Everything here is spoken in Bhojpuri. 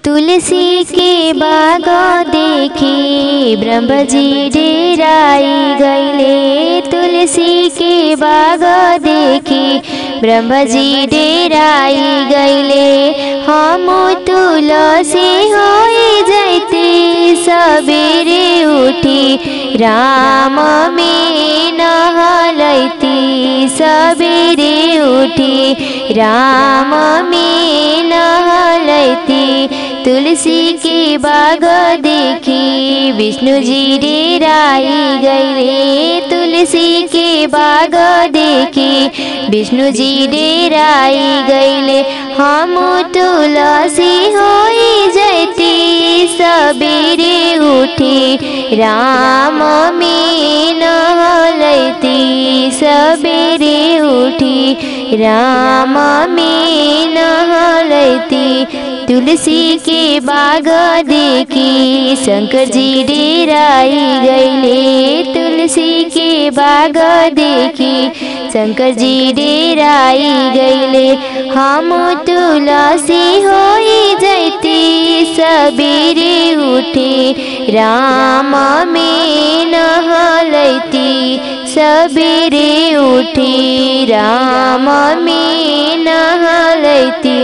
तुलसी के बाग देखी ब्रह्मजी डेराई गईले। तुलसी के बाग देखी ब्रह्मजी डेराई गईले। हम तुलसी होई जैते सबेरे उठी राम में नहलैती। सबेरे उठी राम में नहलैती। तुलसी के बाग देखी विष्णु जी डेराई गईले। तुलसी के बाग देखी विष्णु जी डेराई गईले। हम तुलसी होई जैती सबेरे उठी राम में नहलैती। सबेरे उठी राम में नहलैती। तुलसी के बाग देखी शंकर जी डेराई गईले। तुलसी के बाग देखी शंकर जी डेराई गईले। हम तुलसी होई जैती सबेरे उठी राम में नहलैती। सबेरे उठी राम में नहलैती।